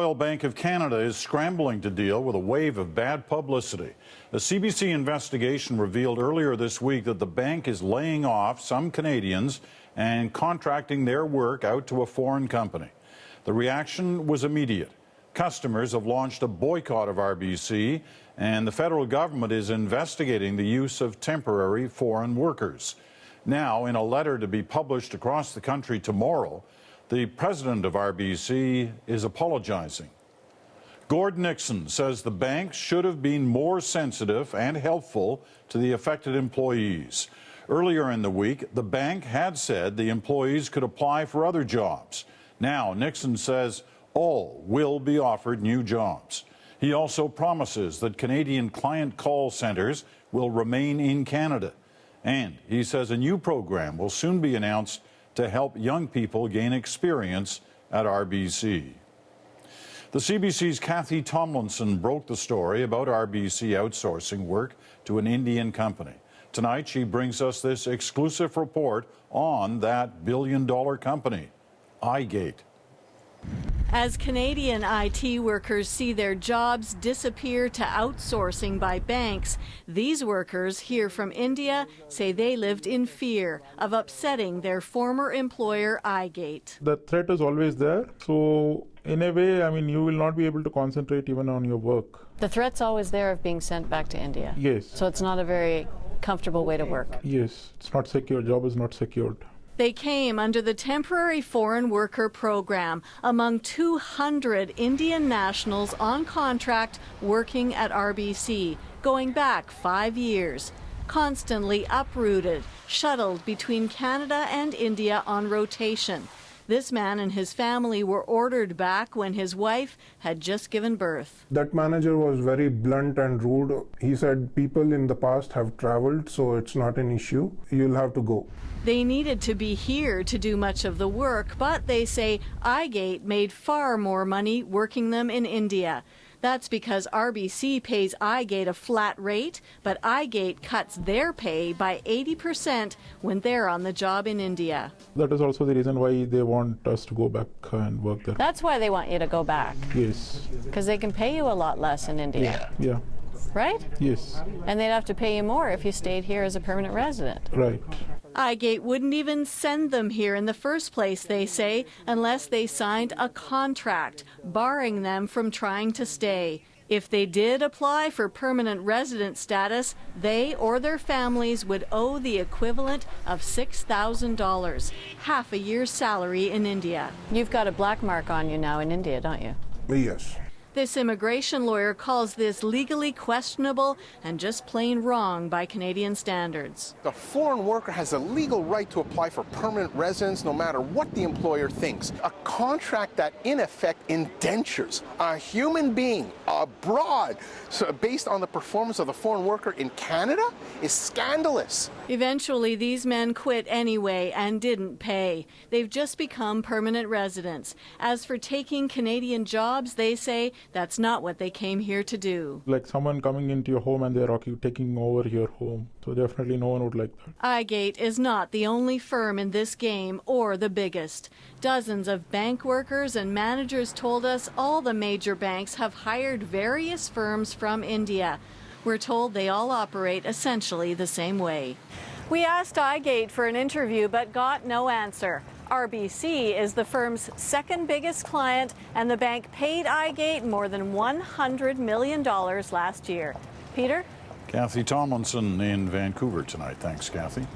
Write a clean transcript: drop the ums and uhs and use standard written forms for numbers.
Royal Bank of Canada is scrambling to deal with a wave of bad publicity. A CBC investigation revealed earlier this week that the bank is laying off some Canadians and contracting their work out to a foreign company. The reaction was immediate. Customers have launched a boycott of RBC, and the federal government is investigating the use of temporary foreign workers. Now, in a letter to be published across the country tomorrow, the president of RBC is apologizing. Gord Nixon says the bank should have been more sensitive and helpful to the affected employees. Earlier in the week, the bank had said the employees could apply for other jobs. Now, Nixon says all will be offered new jobs. He also promises that Canadian client call centres will remain in Canada. And he says a new program will soon be announced to help young people gain experience at RBC. The CBC's Kathy Tomlinson broke the story about RBC outsourcing work to an Indian company. Tonight, she brings us this exclusive report on that billion-dollar company, iGate. As Canadian IT workers see their jobs disappear to outsourcing by banks, these workers here from India say they lived in fear of upsetting their former employer, iGate. The threat is always there. So in a way, you will not be able to concentrate even on your work. The threat's always there of being sent back to India. Yes. So it's not a very comfortable way to work. Yes, it's not secure. Job is not secured. They came under the Temporary Foreign Worker Program, among 200 Indian nationals on contract working at RBC, going back 5 years. Constantly uprooted, shuttled between Canada and India on rotation. This man and his family were ordered back when his wife had just given birth. That manager was very blunt and rude. He said, people in the past have traveled, so it's not an issue. You'll have to go. They needed to be here to do much of the work, but they say iGate made far more money working them in India. That's because RBC pays iGate a flat rate, but iGate cuts their pay by 80% when they're on the job in India. That is also the reason why they want us to go back and work there. That's why they want you to go back. Yes. Because they can pay you a lot less in India. Yeah. Right? Yes. And they'd have to pay you more if you stayed here as a permanent resident. Right. iGate wouldn't even send them here in the first place, they say, unless they signed a contract, barring them from trying to stay. If they did apply for permanent resident status, they or their families would owe the equivalent of $6,000, half a year's salary in India. You've got a black mark on you now in India, don't you? Yes. This immigration lawyer calls this legally questionable and just plain wrong by Canadian standards. The foreign worker has a legal right to apply for permanent residence no matter what the employer thinks. A contract that in effect indentures a human being abroad based on the performance of the foreign worker in Canada is scandalous. Eventually, these men quit anyway and didn't pay. They've just become permanent residents. As for taking Canadian jobs, they say that's not what they came here to do. Like someone coming into your home and they're taking over your home. So definitely no one would like that. iGate is not the only firm in this game or the biggest. Dozens of bank workers and managers told us all the major banks have hired various firms from India. We're told they all operate essentially the same way. We asked iGate for an interview but got no answer. RBC is the firm's second biggest client, and the bank paid iGate more than $100 million last year. Peter? Kathy Tomlinson in Vancouver tonight. Thanks, Kathy.